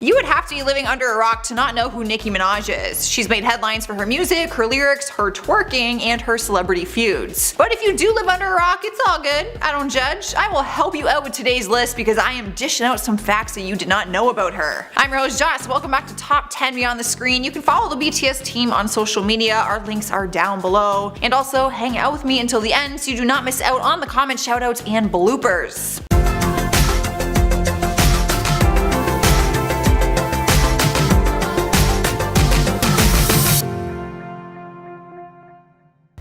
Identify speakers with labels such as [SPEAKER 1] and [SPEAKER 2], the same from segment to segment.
[SPEAKER 1] You would have to be living under a rock to not know who Nicki Minaj is. She's made headlines for her music, her lyrics, her twerking, and her celebrity feuds. But if you do live under a rock, it's all good. I don't judge. I will help you out with today's list because I am dishing out some facts that you did not know about her. I'm your host Joss. Welcome back to Top 10 Beyond the Screen. You can follow the BTS team on social media. Our links are down below. And also hang out with me until the end so you do not miss out on the comment shoutouts and bloopers.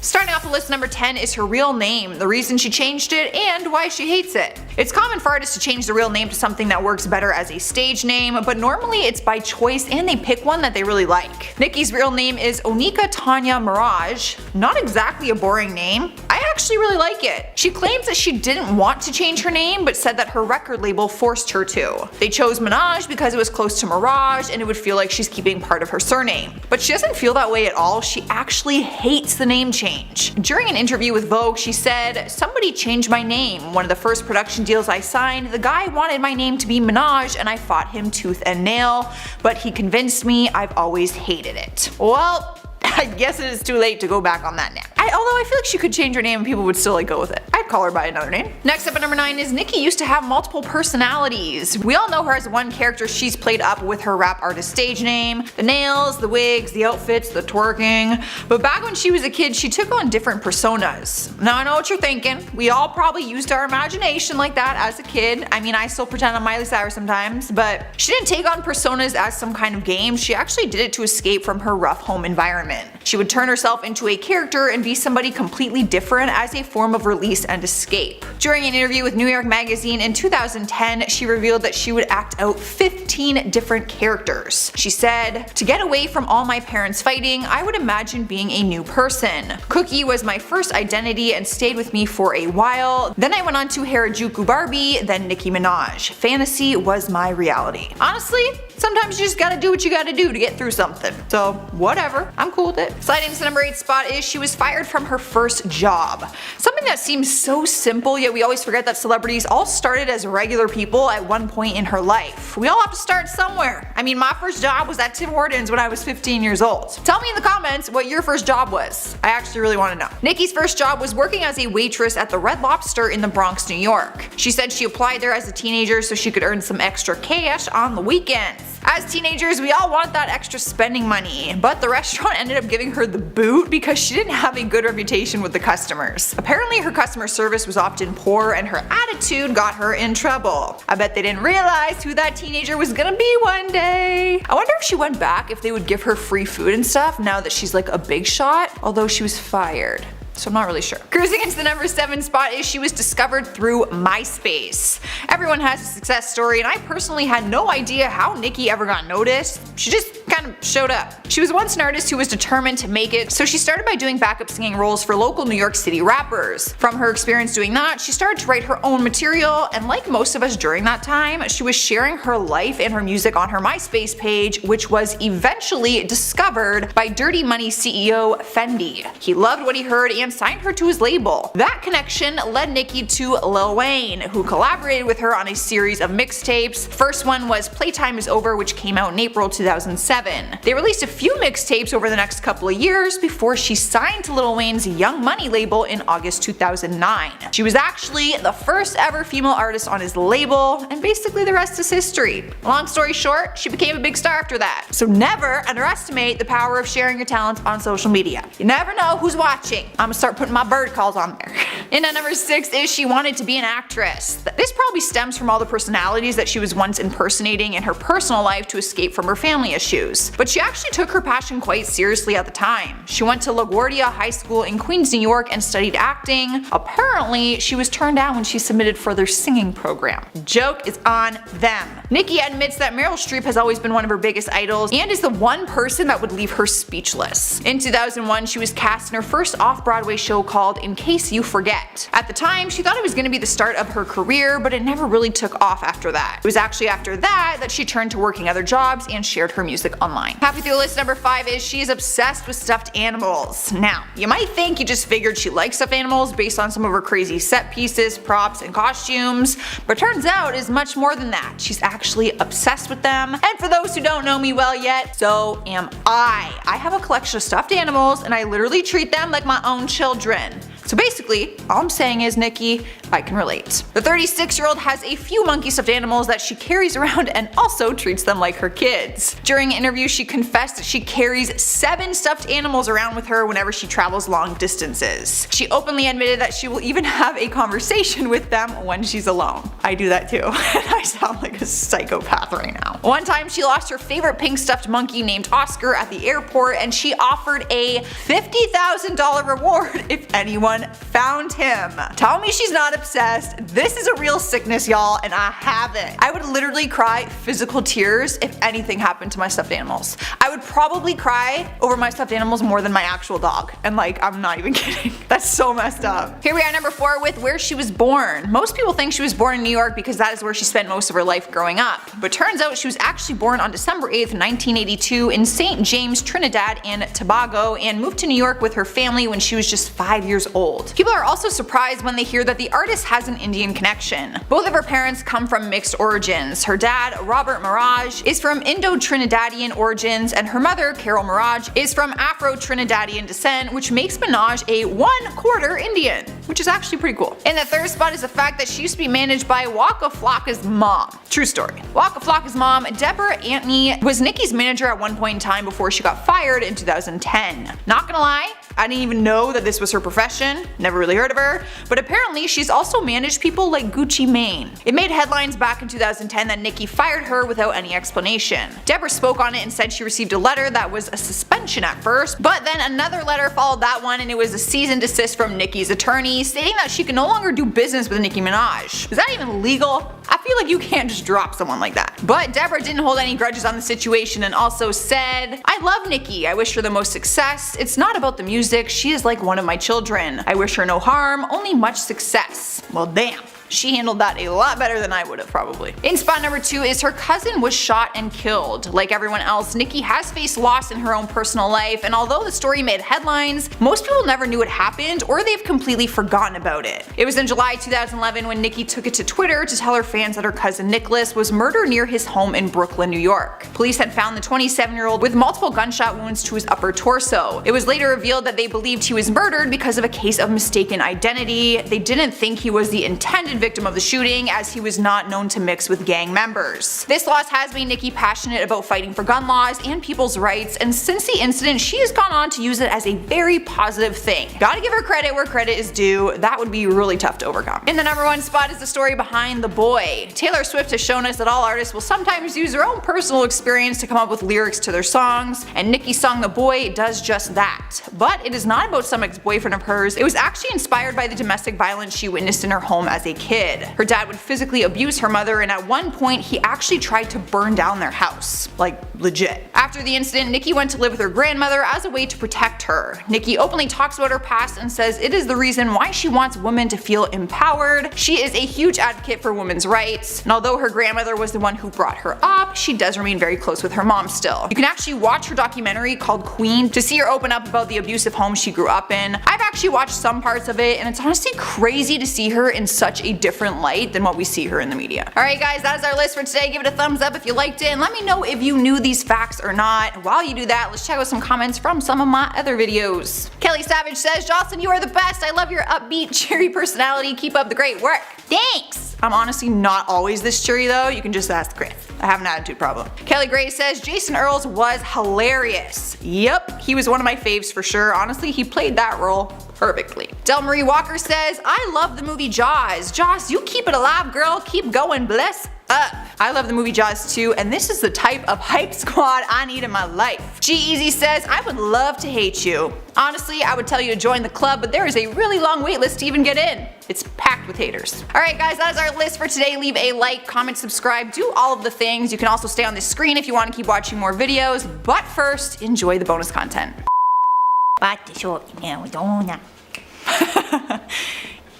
[SPEAKER 1] Starting off with list number 10 is her real name, the reason she changed it, and why she hates it. It's common for artists to change the real name to something that works better as a stage name, but normally it's by choice and they pick one that they really like. Nicki's real name is Onika Tanya Minaj. Not exactly a boring name. I actually really like it. She claims that she didn't want to change her name, but said that her record label forced her to. They chose Minaj because it was close to Mirage and it would feel like she's keeping part of her surname. But she doesn't feel that way at all. She actually hates the name change. During an interview with Vogue, she said, "Somebody changed my name. One of the first production deals I signed, the guy wanted my name to be Minaj and I fought him tooth and nail, but he convinced me. I've always hated it." Well, I guess it is too late to go back on that now. Although I feel like she could change her name and people would still go with it. I'd call her by another name. Next up at number 9 is Nicki used to have multiple personalities. We all know her as one character she's played up with her rap artist stage name. The nails, the wigs, the outfits, the twerking. But back when she was a kid, she took on different personas. Now I know what you're thinking. We all probably used our imagination like that as a kid. I mean, I still pretend I'm Miley Cyrus sometimes, but she didn't take on personas as some kind of game. She actually did it to escape from her rough home environment. She would turn herself into a character and be somebody completely different as a form of release and escape. During an interview with New York Magazine in 2010, she revealed that she would act out 15 different characters. She said, "To get away from all my parents fighting, I would imagine being a new person. Cookie was my first identity and stayed with me for a while. Then I went on to Harajuku Barbie, then Nicki Minaj. Fantasy was my reality." Honestly, sometimes you just gotta do what you gotta do to get through something. So whatever, I'm cool with it. Sliding to the number 8 spot is she was fired from her first job. Something that seems so simple, yet we always forget that celebrities all started as regular people at one point in her life. We all have to start somewhere. I mean, my first job was at Tim Hortons when I was 15 years old. Tell me in the comments what your first job was. I actually really want to know. Nicki's first job was working as a waitress at the Red Lobster in the Bronx, New York. She said she applied there as a teenager so she could earn some extra cash on the weekends. As teenagers, we all want that extra spending money, but the restaurant ended up giving her the boot because she didn't have a good reputation with the customers. Apparently her customer service was often poor and her attitude got her in trouble. I bet they didn't realize who that teenager was gonna be one day. I wonder if she went back if they would give her free food and stuff now that she's like a big shot, although she was fired. So I'm not really sure. Cruising into the number 7 spot is she was discovered through MySpace. Everyone has a success story and I personally had no idea how Nicki ever got noticed. She just kind of showed up. She was once an artist who was determined to make it, so she started by doing backup singing roles for local New York City rappers. From her experience doing that, she started to write her own material, and like most of us during that time, she was sharing her life and her music on her MySpace page, which was eventually discovered by Dirty Money CEO Fendi. He loved what he heard and signed her to his label. That connection led Nicki to Lil Wayne, who collaborated with her on a series of mixtapes. First one was Playtime Is Over, which came out in April 2007. They released a few mixtapes over the next couple of years before she signed to Lil Wayne's Young Money label in August 2009. She was actually the first ever female artist on his label, and basically the rest is history. Long story short, she became a big star after that. So never underestimate the power of sharing your talents on social media. You never know who's watching. I'm gonna start putting my bird calls on there. And at number 6 is she wanted to be an actress. This probably stems from all the personalities that she was once impersonating in her personal life to escape from her family issues. But she actually took her passion quite seriously at the time. She went to LaGuardia High School in Queens, New York and studied acting. Apparently, she was turned down when she submitted for their singing program. Joke is on them. Nicki admits that Meryl Streep has always been one of her biggest idols and is the one person that would leave her speechless. In 2001, she was cast in her first off-Broadway show called In Case You Forget. At the time, she thought it was going to be the start of her career, but it never really took off after that. It was actually after that that she turned to working other jobs and shared her music online. Halfway through list number 5 is she is obsessed with stuffed animals. Now, you might think you just figured she likes stuffed animals based on some of her crazy set pieces, props, and costumes, but turns out it's much more than that. She's actually obsessed with them. And for those who don't know me well yet, so am I. I have a collection of stuffed animals and I literally treat them like my own children. So basically, all I'm saying is, Nicki, I can relate. The 36-year-old has a few monkey stuffed animals that she carries around and also treats them like her kids. During an interview, she confessed that she carries 7 stuffed animals around with her whenever she travels long distances. She openly admitted that she will even have a conversation with them when she's alone. I do that too. I sound like a psychopath right now. One time, she lost her favorite pink stuffed monkey named Oscar at the airport, and she offered a $50,000 reward if anyone found him. Tell me she's not obsessed. This is a real sickness, y'all, and I have it. I would literally cry physical tears if anything happened to my stuffed animals. I would probably cry over my stuffed animals more than my actual dog. And like, I'm not even kidding. That's so messed up. Here we are, number 4, with where she was born. Most people think she was born in New York because that is where she spent most of her life growing up. But turns out she was actually born on December 8th, 1982 in St. James, Trinidad and Tobago, and moved to New York with her family when she was just 5 years old. People are also surprised when they hear that the artist has an Indian connection. Both of her parents come from mixed origins. Her dad, Robert Mirage, is from Indo-Trinidadian origins, and her mother, Carol Mirage, is from Afro-Trinidadian descent, which makes Minaj a 1/4 Indian, which is actually pretty cool. In the third spot is the fact that she used to be managed by Waka Flocka's mom. True story. Waka Flocka's mom, Deborah Antony, was Nicki's manager at one point in time before she got fired in 2010. Not gonna lie, I didn't even know that this was her profession, never really heard of her, but apparently she's also managed people like Gucci Mane. It made headlines back in 2010 that Nicki fired her without any explanation. Deborah spoke on it and said she received a letter that was a suspension at first, but then another letter followed that one and it was a cease and desist from Nicki's attorney stating that she can no longer do business with Nicki Minaj. Is that even legal? I feel like you can't just drop someone like that. But Deborah didn't hold any grudges on the situation and also said, "I love Nicki. I wish her the most success. It's not about the music. She is like one of my children. I wish her no harm, only much success." Well, damn. She handled that a lot better than I would have probably. In spot number 2 is her cousin was shot and killed. Like everyone else, Nicki has faced loss in her own personal life, and although the story made headlines, most people never knew it happened or they've completely forgotten about it. It was in July 2011 when Nicki took it to Twitter to tell her fans that her cousin Nicholas was murdered near his home in Brooklyn, New York. Police had found the 27-year-old with multiple gunshot wounds to his upper torso. It was later revealed that they believed he was murdered because of a case of mistaken identity. They didn't think he was the intended victim of the shooting, as he was not known to mix with gang members. This loss has made Nicki passionate about fighting for gun laws and people's rights, and since the incident she has gone on to use it as a very positive thing. Gotta give her credit where credit is due. That would be really tough to overcome. In the number 1 spot is the story behind The Boy. Taylor Swift has shown us that all artists will sometimes use their own personal experience to come up with lyrics to their songs, and Nicki's song The Boy does just that. But it is not about some ex-boyfriend of hers. It was actually inspired by the domestic violence she witnessed in her home as a kid. Her dad would physically abuse her mother, and at one point he actually tried to burn down their house. Like, legit. After the incident, Nicki went to live with her grandmother as a way to protect her. Nicki openly talks about her past and says it is the reason why she wants women to feel empowered. She is a huge advocate for women's rights, and although her grandmother was the one who brought her up, she does remain very close with her mom still. You can actually watch her documentary called Queen to see her open up about the abusive home she grew up in. I've actually watched some parts of it, and it's honestly crazy to see her in such a different light than what we see her in the media. Alright guys, that is our list for today. Give it a thumbs up if you liked it, and let me know if you knew these facts or not. While you do that, let's check out some comments from some of my other videos. Kelly Savage says, "Jocelyn, you are the best. I love your upbeat, cheery personality. Keep up the great work." Thanks! I'm honestly not always this cheery though. You can just ask Chris. I have an attitude problem. Kelly Gray says, "Jason Earls was hilarious." Yep, he was one of my faves for sure. Honestly, he played that role perfectly. Del Marie Walker says, "I love the movie Jaws. Joss, you keep it alive, girl. Keep going. Bless up." I love the movie Jaws too, and this is the type of hype squad I need in my life. G-Eazy says, "I would love to hate you. Honestly, I would tell you to join the club, but there is a really long wait list to even get in. It's packed with haters." Alright guys, that is our list for today. Leave a like, comment, subscribe, do all of the things. You can also stay on the screen if you want to keep watching more videos, but first, enjoy the bonus content.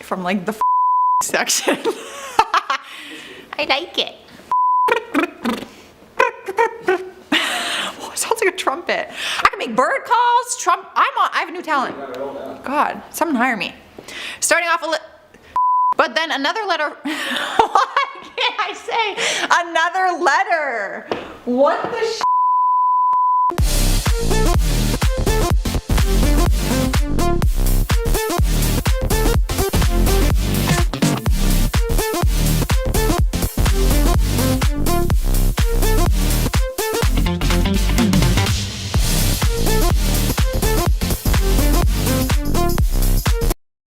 [SPEAKER 1] From like the section. I like it. trumpet. I can make bird calls, I have a new talent. God, someone hire me. Starting off but then another letter, why can't I say another letter? What the